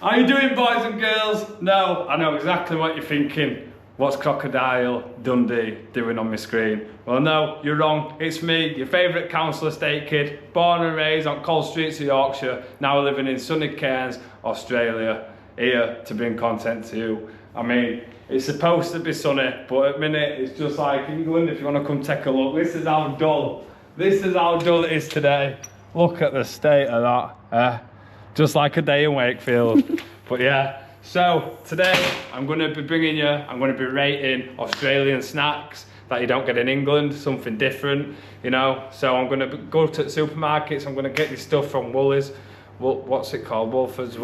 How you doing, boys and girls? No, I know exactly what you're thinking. What's Crocodile Dundee doing on my screen? Well, no, you're wrong. It's me, your favourite council estate kid, born and raised on cold streets of Yorkshire, now living in sunny Cairns, Australia, here to bring content to you. I mean, it's supposed to be sunny, but at the minute it's just like England. If you want to come take a look, this is how dull. This is how dull it is today. Look at the state of that. Just like a day in Wakefield. But yeah, so today I'm going to be bringing you, I'm going to be rating Australian snacks that you don't get in England, something different, you know. So I'm going to go to supermarkets, I'm going to get this stuff from Woolies. What's it called? Woolworths.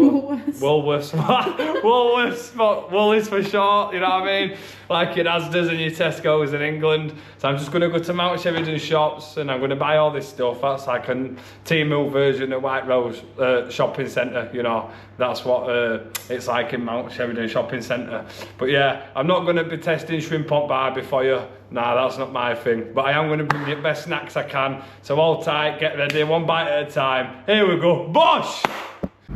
Woolworths. Woolies for short, you know what I mean? Like your Asda's and your Tesco's in England. So I'm just going to go to Mount Sheridan shops and I'm going to buy all this stuff. That's like a Temu version of White Rose shopping centre, you know. That's what it's like in Mount Sheridan shopping centre. But yeah, I'm not going to be testing shrimp on barbie for you. Nah, that's not my thing. But I am going to bring you the best snacks I can. So hold tight, get ready, one bite at a time. Here we go, bosh!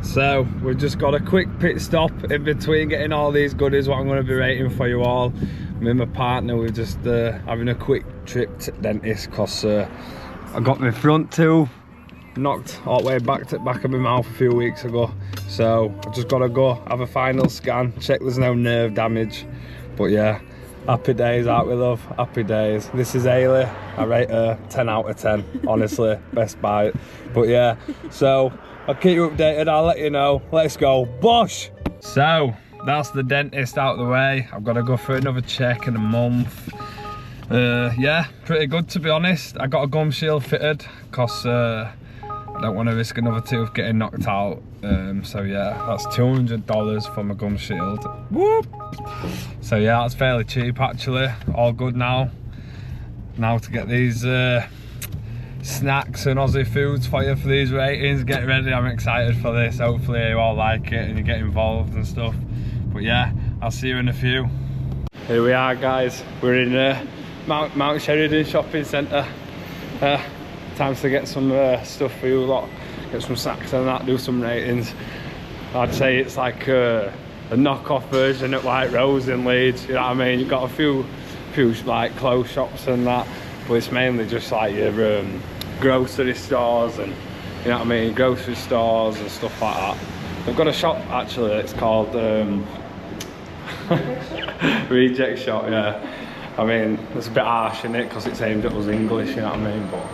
So, we've just got a quick pit stop in between getting all these goodies, what I'm going to be rating for you all. Me and my partner, we're just having a quick trip to the dentist because I got my front tooth knocked all the way back to the back of my mouth a few weeks ago. So, I've just got to go have a final scan, check there's no nerve damage. But yeah. Happy days, aren't we, love? Happy days. This is Ailey. I rate her 10 out of 10, honestly. Best bite. But yeah, so I'll keep you updated. I'll let you know. Let's go. Bosh! So, that's the dentist out of the way. I've got to go for another check in a month. Yeah, pretty good to be honest. I got a gum shield fitted because I don't want to risk another tooth getting knocked out. So yeah, that's $200 for my gum shield. Whoop! So yeah, that's fairly cheap actually. All good now. Now to get these snacks and Aussie foods for you for these ratings. Get ready, I'm excited for this. Hopefully you all like it and you get involved and stuff. But yeah, I'll see you in a few. Here we are, guys. We're in Mount Sheridan shopping centre. Time to get some stuff for you lot. Get some snacks and that, do some ratings. I'd say it's like a knockoff version at White Rose in Leeds, you know what I mean? You've got a few like clothes shops and that, but it's mainly just like your grocery stores and, you know what I mean, grocery stores and stuff like that. They've got a shop actually, it's called Reject Shop, yeah. I mean, it's a bit harsh in it because it's aimed at us English, you know what I mean, but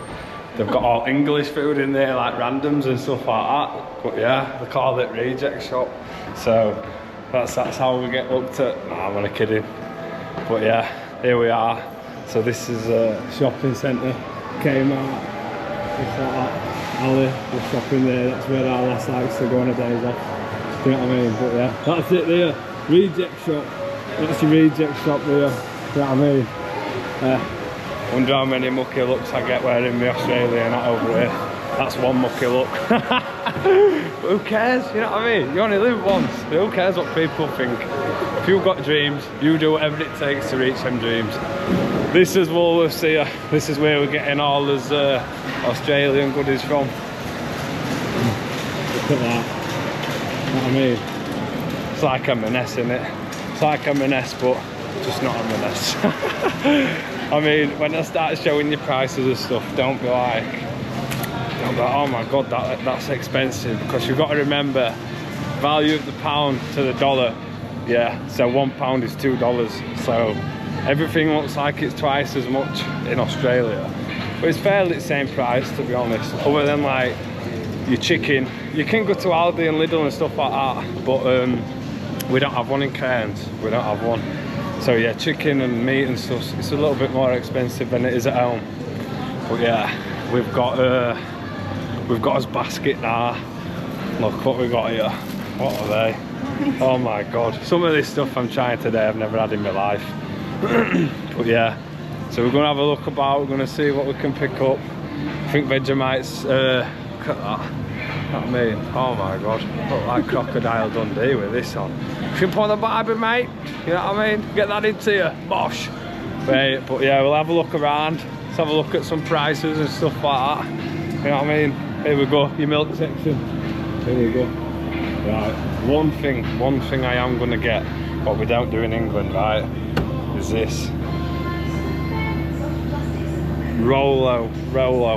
they've got all English food in there, like randoms and stuff like that. But yeah, they call it Reject Shop. So that's how we get looked at. Nah, I'm only kidding. But yeah, here we are. So this is a shopping centre, Kmart, stuff like that. Ali, the shopping there, that's where our lass likes to go on a days off. You know what I mean? But yeah, that's it there. Reject Shop. That's your Reject Shop there. You know what I mean? Wonder how many mucky looks I get wearing my Australian hat over here. That's one mucky look. Who cares? You know what I mean? You only live once. Who cares what people think? If you've got dreams, you do whatever it takes to reach them dreams. This is Woolworths here. This is where we're getting all those Australian goodies from. Look at that. You know what I mean? It's like I'm a mess, innit? It's like I'm a mess, but just not a mess. I mean, when I start showing you prices and stuff, don't be like, oh my god, that's expensive, because you've got to remember value of the pound to the dollar. Yeah, so £1 is $2, so everything looks like it's twice as much in Australia, but it's fairly the same price, to be honest, other than like your chicken. You can go to Aldi and Lidl and stuff like that, but we don't have one in Cairns. We don't have one. So yeah, chicken and meat and stuff, it's a little bit more expensive than it is at home. But yeah, we've got us basket now. Look what we got here. What are they? Oh my god. Some of this stuff I'm trying today I've never had in my life. But yeah, so we're gonna have a look about, we're gonna see what we can pick up. I think Vegemites, look at that. What I mean, oh my god, look like Crocodile Dundee with this on. Shrimp on the barbie, mate, you know what I mean? Get that into you, bosh. Right, but yeah, we'll have a look around. Let's have a look at some prices and stuff like that. You know what I mean? Here we go, your milk section. Here we go. Right, one thing I am gonna get, what we don't do in England, right, is this. Rolo.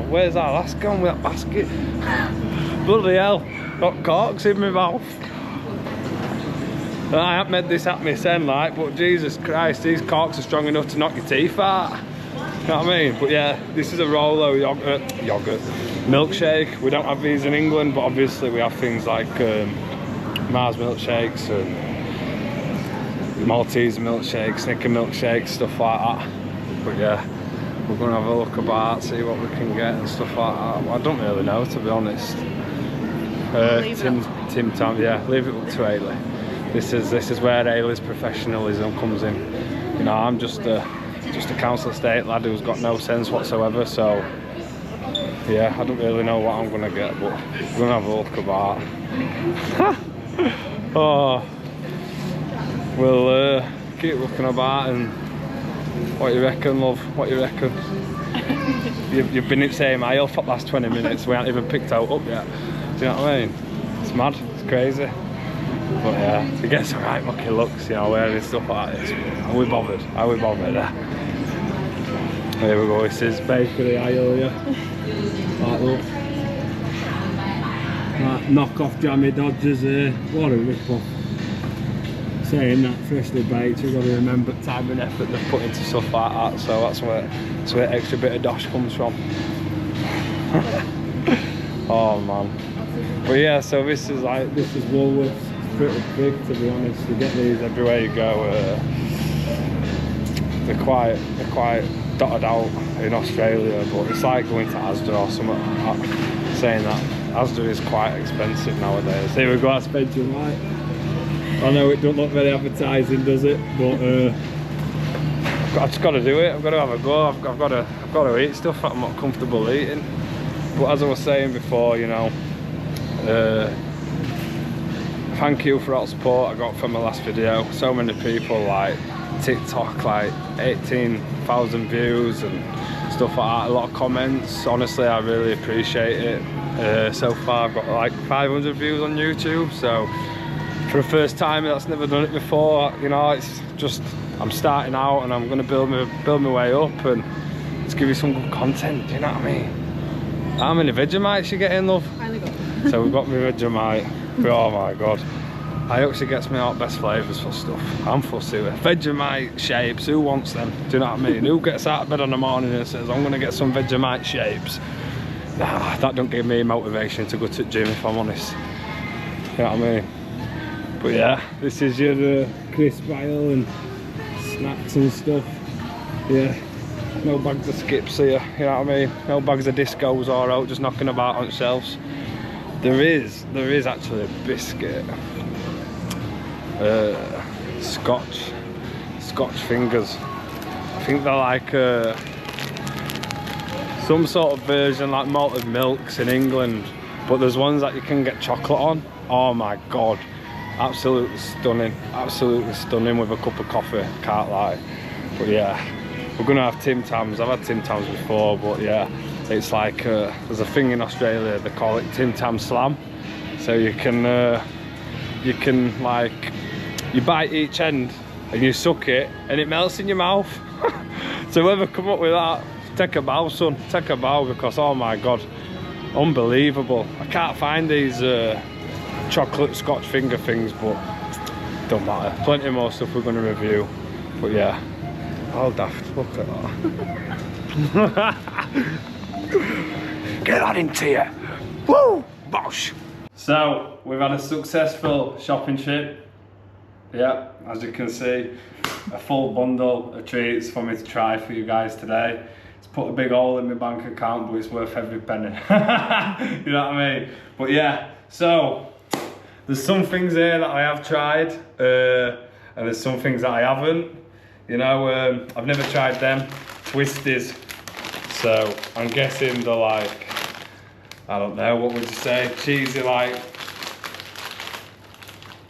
Where's that last gone with that basket? Bloody hell, got corks in my mouth. I haven't made this at me then, like, but Jesus Christ, these corks are strong enough to knock your teeth out. You know what I mean? But yeah, this is a Rolo yogurt milkshake. We don't have these in England, but obviously we have things like Mars milkshakes and Maltese milkshakes, Snicker milkshakes, stuff like that. But yeah, we're gonna have a look about, see what we can get and stuff like that. Well, I don't really know, to be honest. Tim Tam, yeah, leave it up to Ailey. This is where Ailey's professionalism comes in. You know, I'm just a council estate lad who's got no sense whatsoever, so yeah, I don't really know what I'm gonna get, but we're gonna have a look about. Oh, we'll keep looking about. And what you reckon, love? What you reckon? You've been in the same aisle for the last 20 minutes. We haven't even picked out up yet. Do you know what I mean? It's mad. It's crazy. But yeah, to get some right mucky looks, you know, wearing stuff like this. Are we bothered? Are we bothered? Here we go. This is bakery aisle here. Like, look. Like, knock off Jammy Dodgers here. What a rip-off. Saying that, freshly baked, you've got to remember time and effort they've put into stuff like that, so that's where extra bit of dosh comes from. Oh man. But yeah, so this is Woolworths. It's pretty big, to be honest. You get these everywhere you go. They're quite dotted out in Australia, but it's like going to Asda or something like that. Saying that Asda is quite expensive nowadays. Here we go, that's Benjamin White. I know it don't look very advertising, does it? But I've just got to do it. I've got to have a go. I've got to eat stuff that I'm not comfortable eating. But as I was saying before, you know, thank you for all the support I got from my last video. So many people, like TikTok, like 18,000 views and stuff like that. A lot of comments. Honestly, I really appreciate it. So far, I've got like 500 views on YouTube. So for the first time that's never done it before, you know, it's just, I'm starting out and I'm going to build my way up and just give you some good content, do you know what I mean? How many Vegemites you getting, love? Finally got them. So we've got my Vegemite. Oh my god, I actually gets me out best flavours for stuff. I'm fussy with Vegemite shapes. Who wants them? Do you know what I mean? Who gets out of bed in the morning and says, I'm going to get some Vegemite shapes? Nah, that don't give me motivation to go to the gym, if I'm honest. You know what I mean? But yeah, this is your crisp aisle and snacks and stuff. Yeah, no bags of skips here, you know what I mean? No bags of discos or out just knocking about on shelves. There is actually a biscuit. Scotch Fingers. I think they're like some sort of version like malted milks in England, but there's ones that you can get chocolate on. Oh my god. Absolutely stunning with a cup of coffee, can't lie. But yeah, we're gonna have Tim Tams. I've had Tim Tams before, but yeah, it's like there's a thing in Australia, they call it Tam Slam. So you can like, you bite each end and you suck it and it melts in your mouth. So whoever come up with that, take a bow, son, take a bow, because oh my god, unbelievable. I can't find these chocolate Scotch finger things, but don't matter. Plenty more stuff we're going to review. But yeah, all daft. Look at that. Get that into you. Woo! Bosh! So we've had a successful shopping trip. Yeah, as you can see, a full bundle of treats for me to try for you guys today. It's put a big hole in my bank account, but it's worth every penny. You know what I mean? But yeah, so there's some things here that I have tried, and there's some things that I haven't. You know, I've never tried them, twisties. So I'm guessing they're like, I don't know, what would you say? Cheesy, like,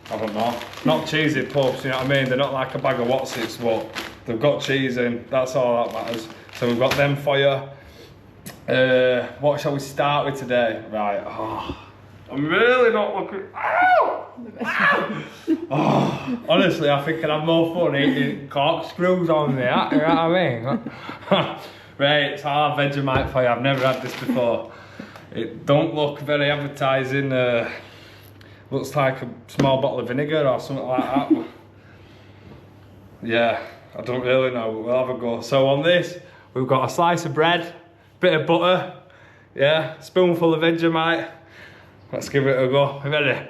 I don't know. Not cheesy puffs, you know what I mean? They're not like a bag of Watsits, but they've got cheese in. That's all that matters. So we've got them for you. What shall we start with today? Right, I'm really not looking. Ow! Ow! Oh, honestly, I think I'd have more fun eating corkscrews on the hat, you know what I mean? Right, so I'll have Vegemite for you. I've never had this before. It don't look very appetizing. Looks like a small bottle of vinegar or something like that. Yeah, I don't really know, but we'll have a go. So on this, we've got a slice of bread, bit of butter, yeah, spoonful of Vegemite. Let's give it a go. You ready?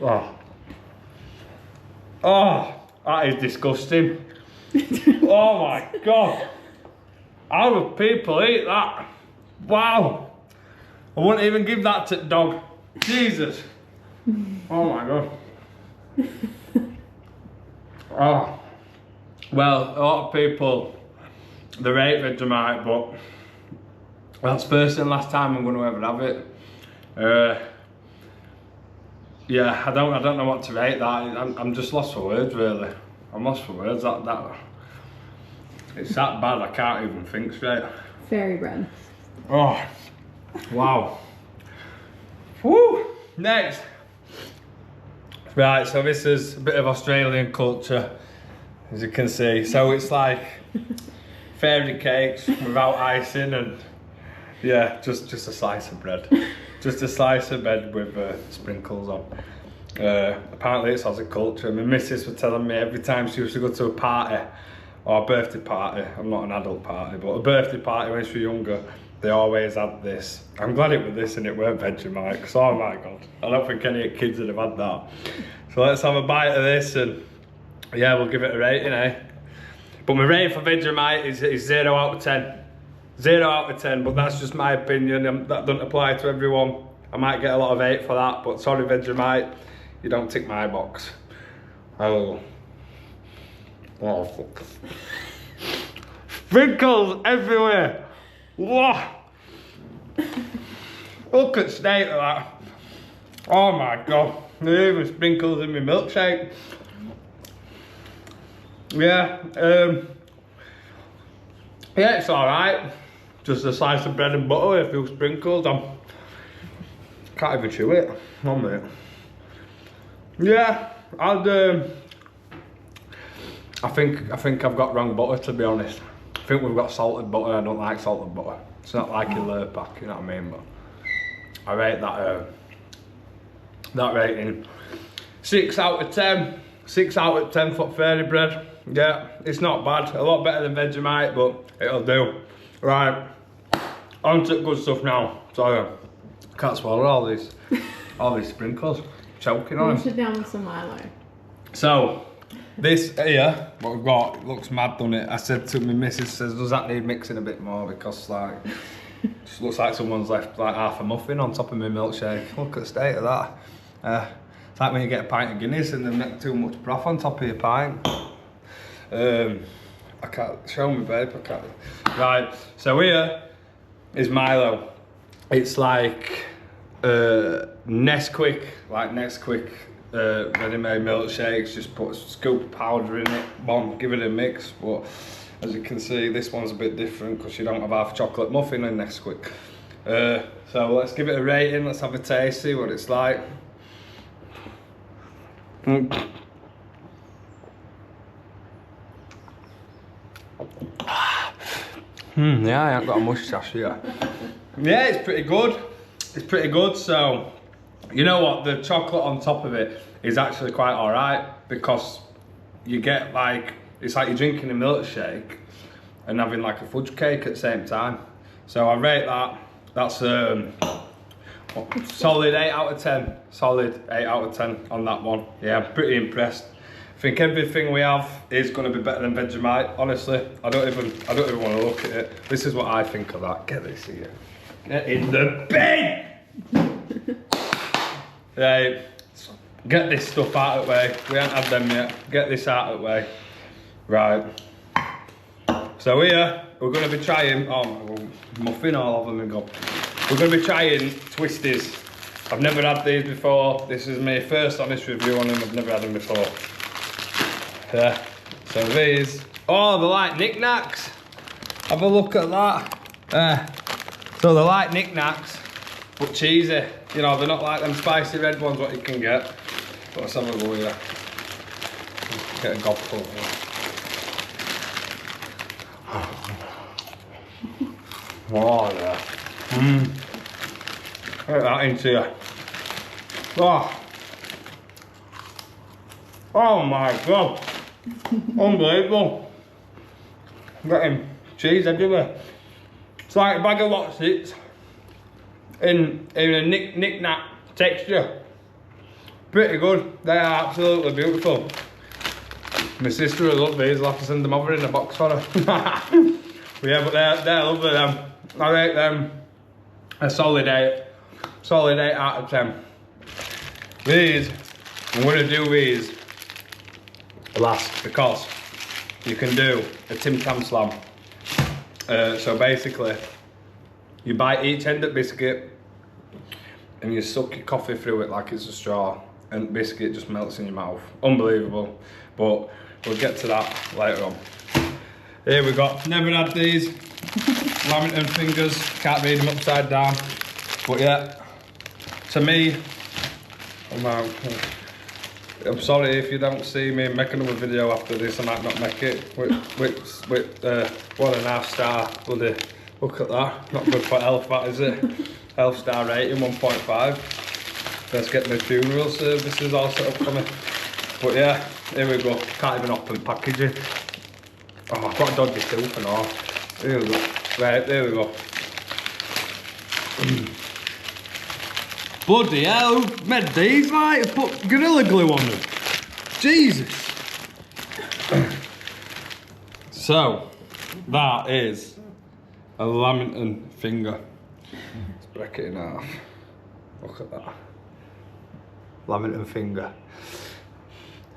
Oh. Oh, that is disgusting. Oh my God. How do people eat that? Wow. I wouldn't even give that to the dog. Jesus. Oh my God. Oh. Well, a lot of people, they rate Vegemite, but that's first and last time I'm going to ever have it. Yeah, I don't know what to rate that. I'm just lost for words, really. I'm lost for words. It's that bad. I can't even think straight. Fairy bread. Oh, wow. Woo. Next. Right, so this is a bit of Australian culture, as you can see. So it's like fairy cakes without icing and yeah, just a slice of bread. Just a slice of bread with sprinkles on. Apparently it's Aussie culture. My missus was telling me every time she used to go to a party, or a birthday party, I'm not an adult party, but a birthday party when she was younger, they always had this. I'm glad it was this and it weren't Vegemite, because oh my God, I don't think any kids would have had that. So let's have a bite of this and yeah, we'll give it a rating, eh? But my rating for Vegemite is 0 out of 10. 0 out of 10, but that's just my opinion. That doesn't apply to everyone. I might get a lot of hate for that, but sorry Vegemite, you don't tick my box. Oh. Oh, fuck. Sprinkles everywhere. Whoa. Look at the state of that. Oh my God. There's even sprinkles in my milkshake. Yeah, yeah, it's alright. Just a slice of bread and butter with a few sprinkles. I can't even chew it. 1 minute. Yeah, I think I've got wrong butter, to be honest. I think we've got salted butter. I don't like salted butter. It's not like a Lurpak, you know what I mean? But I rate that rating 6 out of 10. 6 out of 10 for fairy bread. Yeah, it's not bad. A lot better than Vegemite, but it'll do. Right, on to the good stuff now. Sorry, I can't swallow all these sprinkles. Choking on them. Wash it down with some Milo. So, this here, what we've got, it looks mad, doesn't it? I said to my missus, says, does that need mixing a bit more? Because like, just looks like someone's left like half a muffin on top of my milkshake. Look at the state of that. It's like when you get a pint of Guinness and then make too much broth on top of your pint. I can't show me, babe. I can't. Right, so here is Milo. It's like Nesquik, ready-made milkshakes. Just put a scoop of powder in it, give it a mix. But as you can see, this one's a bit different because you don't have half chocolate muffin in Nesquik. So let's give it a rating. Let's have a taste, see what it's like. Yeah, I haven't got a mustache here. Yeah, it's pretty good. It's pretty good. So, you know what? The chocolate on top of it is actually quite alright because you get like, it's like you're drinking a milkshake and having like a fudge cake at the same time. So I rate that. That's solid 8 out of 10. Solid 8 out of 10 on that one. Yeah, I'm pretty impressed. I think everything we have is going to be better than Vegemite. Honestly, I don't even want to look at it. This is what I think of that. Get this here. Get in the bin. Right, get this stuff out of the way. We haven't had them yet. Get this out of the way. Right. So here we're going to be trying. Oh, muffin all over me, God. We're going to be trying twisties. I've never had these before. This is my first honest review on them. I've never had them before. Yeah. So these. Oh, they're like knickknacks. Have a look at that. So they're like knickknacks. but cheesy. You know, they're not like them spicy red ones what you can get. But let's have a go here. Get a gobful. Oh yeah. Get that into you. Oh my god. Unbelievable. Getting cheese everywhere. It's like a bag of Wotsits in a knick-knack texture. Pretty good. They are absolutely beautiful. My sister will love these. I'll have to send them over in a box for her. But yeah, but they're lovely them. I rate them a solid 8. Solid 8 out of 10. These, I'm going to do these last because you can do a Tam Slam. So basically, you bite each end of biscuit and you suck your coffee through it like it's a straw, and biscuit just melts in your mouth. Unbelievable. But we'll get to that later on. Here we go. Never had these. Lamington Fingers. Can't read them upside down. But yeah, to me, I'm sorry if you don't see me make another video after this. I might not make it with 1.5 star. Bloody, look at that. Not good for health, that is it? Health star rating 1.5. Let's get my funeral services all set up for me. But yeah, here we go. Can't even open packaging. Oh, I've got a dodgy tooth and all. Here we go. Right, there we go. Bloody hell, who made these like? Put Gorilla Glue on them. Jesus. So, that is a Lamington finger. Let's break it in half. Look at that. Lamington finger.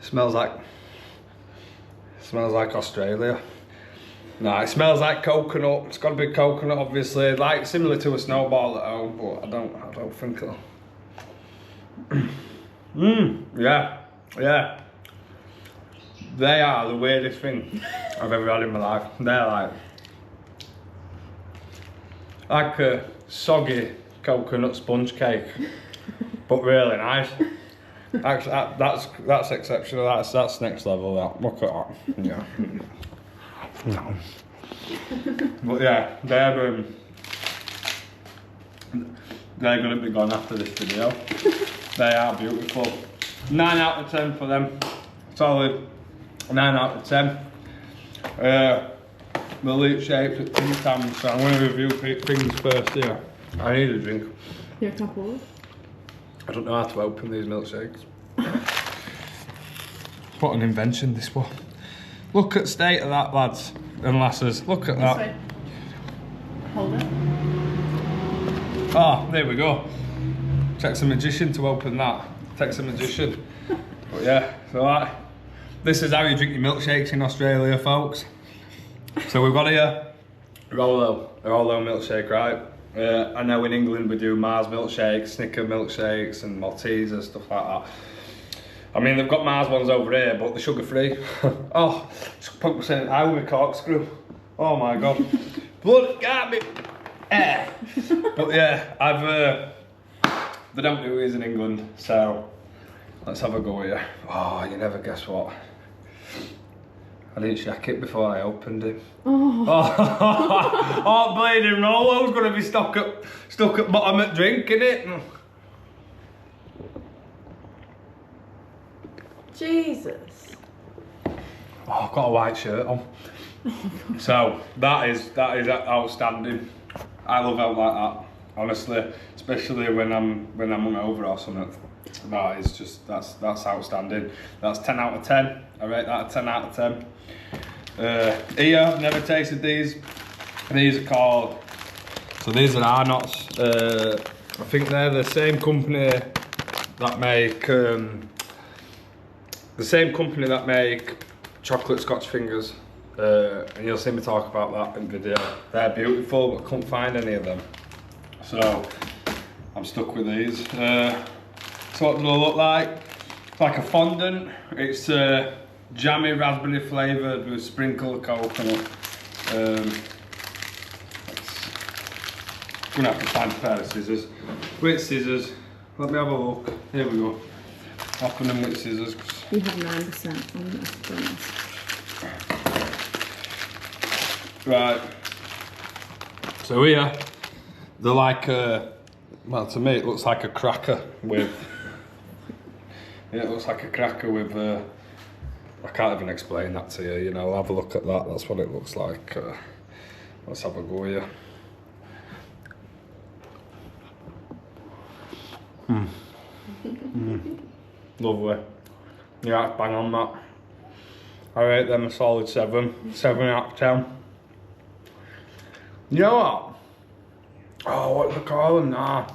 Smells like Australia. No, it smells like coconut. It's got a big coconut, obviously, like similar to a snowball at home, but I don't think it'll. Yeah. They are the weirdest thing I've ever had in my life. They're like a soggy coconut sponge cake, but really nice. Actually, that's exceptional. That's next level. That, look at that. Yeah. No. But yeah, they're going to be gone after this video. They are beautiful. 9 out of 10 for them. Solid 9 out of 10. The milkshakes at Tams. So I'm going to review things first here. I need a drink. Your cup of? I don't know how to open these milkshakes. What an invention this was. Look at the state of that, lads and lasses. Look at that. This way. Hold it. Oh, there we go. Takes a magician to open that. Takes a magician. But yeah, so this is how you drink your milkshakes in Australia, folks. So we've got here Rolo milkshake, right? I know in England we do Mars milkshakes, Snicker milkshakes and Maltesers, stuff like that. I mean, they've got Mars ones over here, but they're sugar-free. Oh, just put percent out with a corkscrew. Oh my god. Blood can't be. But yeah, they don't do these in England, so let's have a go here. Oh, you never guess what. I didn't check it before I opened it. Oh, bleeding Rolo's gonna be stuck at bottom at drinking it. Jesus. Oh, I've got a white shirt on. So that is outstanding. I love out like that, honestly, especially when I'm hungover or something. That is just that's outstanding. That's 10 out of 10. I rate that a 10 out of 10. Here, I've never tasted these. These are called. So these are Arnotts. I think they're the same company that make chocolate Scotch fingers. And you'll see me talk about that in video. They're beautiful, but I couldn't find any of them. So I'm stuck with these. So what do they look like? It's like a fondant. It's jammy raspberry flavoured with sprinkle of coconut. gonna have to find a pair of scissors. With scissors, let me have a look. Here we go. Open them with scissors. We have 9% on this. Right. So here, they're like well, to me it looks like a cracker with. Yeah, it looks like a cracker with. I can't even explain that to you. You know, have a look at that. That's what it looks like. Let's have a go here. Lovely. Yeah, bang on that. I rate them a solid 7 out of 10. You know what? Oh, what do they call them now?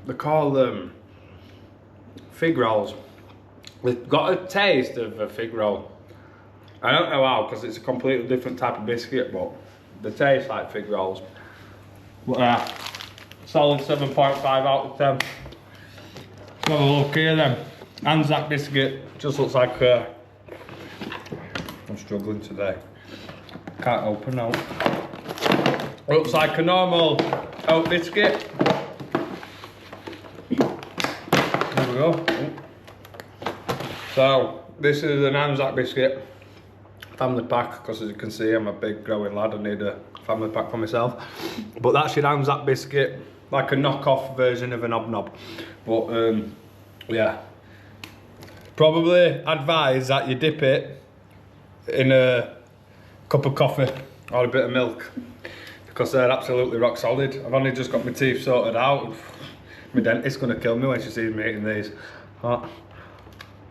They call them fig rolls. They've got a taste of a fig roll. I don't know how, because it's a completely different type of biscuit, but they taste like fig rolls. But solid 7.5 out of 10. Let's have a look here then. Anzac biscuit just looks like I'm struggling today. Can't open out. Looks like a normal oat biscuit. There we go. So this is an Anzac biscuit family pack, because as you can see I'm a big growing lad, I need a family pack for myself. But that's your Anzac biscuit, like a knockoff version of an Hobnob. But yeah, probably advise that you dip it in a cup of coffee or a bit of milk, because they're absolutely rock solid. I've only just got my teeth sorted out. My dentist's gonna kill me when she sees me eating these.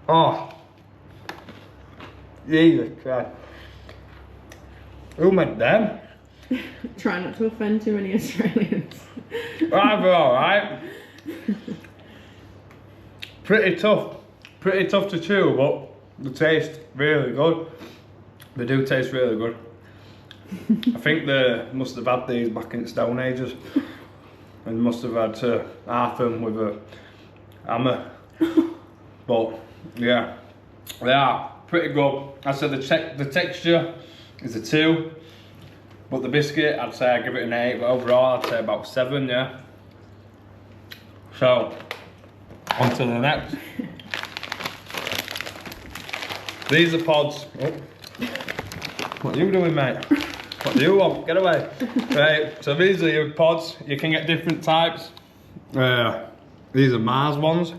Oh, Jesus Christ. Who made them? Try not to offend too many Australians. Right, we're alright. Pretty tough to chew, but they taste really good. They do taste really good. I think they must have had these back in Stone Ages, and must have had to half them with a hammer. But yeah, they are pretty good. I said the texture is a 2, but the biscuit I'd say I'd give it an 8, but overall I'd say about 7, yeah. So on to the next. These are pods. Oh. What are you doing, mate? What do you want? Get away. Right, so these are your pods. You can get different types. These are Mars ones.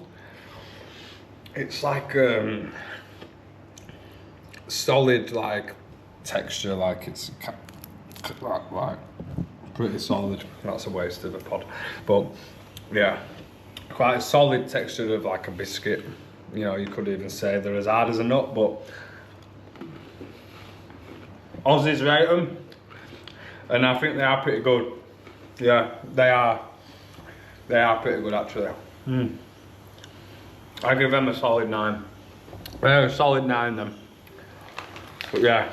It's like solid, like texture, like it's like pretty solid. That's a waste of a pod, but yeah, quite a solid texture of like a biscuit. You know, you could even say they're as hard as a nut, but Aussies rate them, and I think they are pretty good. Yeah, they are pretty good actually. I give them a solid 9. A solid 9 then. But yeah,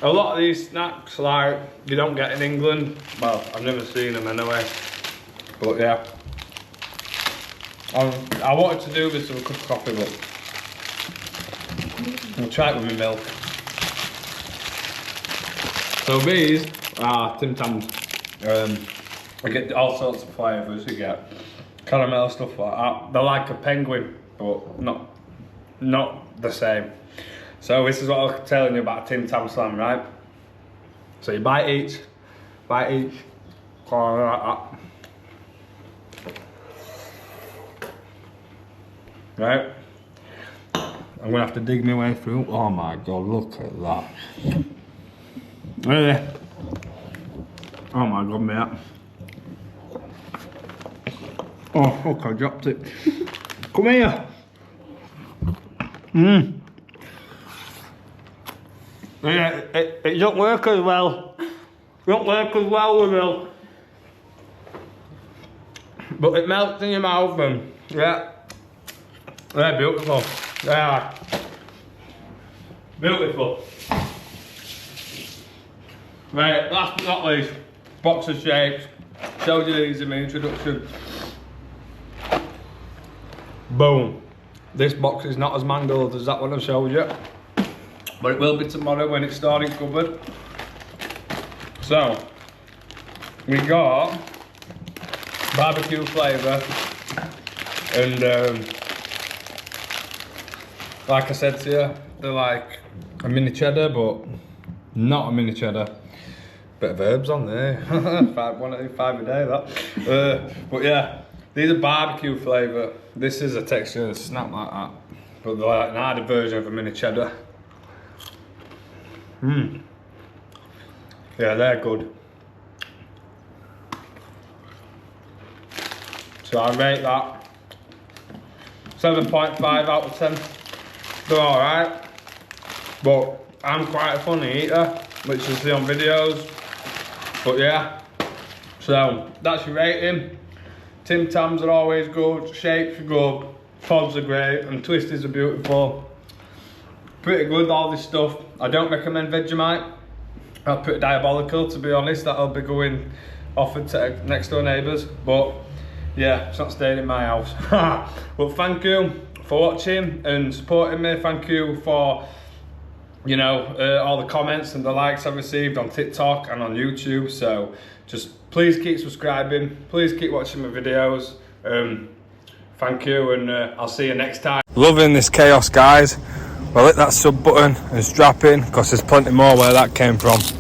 a lot of these snacks, like, you don't get in England. Well, I've never seen them anyway. But yeah, I wanted to do this with a cup of coffee, but I'll try it with my milk. So these are Tams. I get all sorts of flavours. You get caramel, stuff like that. They're like a penguin, but not the same. So this is what I was telling you about Tam Slam, right? So you bite each, corner like that. Right? I'm gonna have to dig my way through. Oh my God, look at that. Really? Oh my God, mate. Oh, fuck, I dropped it. Come here. Yeah, it don't work as well. Don't work as well with milk. But it melts in your mouth, and yeah. They're beautiful. They are. Beautiful. Right, last but not least, box of shapes. Showed you these in my introduction. Boom. This box is not as mangled as that one I showed you, but it will be tomorrow when it's stored in cupboard. So, we got barbecue flavour and like I said to you, they're like a mini cheddar, but not a mini cheddar. Bit of herbs on there. 5 a day that. But yeah, these are barbecue flavour. This is a texture that's snap like that, but they're like an harder version of a mini cheddar. Yeah, they're good. So I rate that 7.5 out of 10. They're alright, but I'm quite a funny eater, which you see on videos. But yeah, so that's your rating. Tim Tams are always good, shapes are good, pods are great, and twisties are beautiful. Pretty good, all this stuff. I don't recommend Vegemite. That's pretty diabolical, to be honest. That'll be going offered to next door neighbours, but yeah, it's not staying in my house. Well, thank you for watching and supporting me. Thank you for, you know, all the comments and the likes I've received on TikTok and on YouTube. So just please keep subscribing, please keep watching my videos. Thank you, and I'll see you next time. Loving this chaos, guys. Well, hit that sub button and strap in, because there's plenty more where that came from.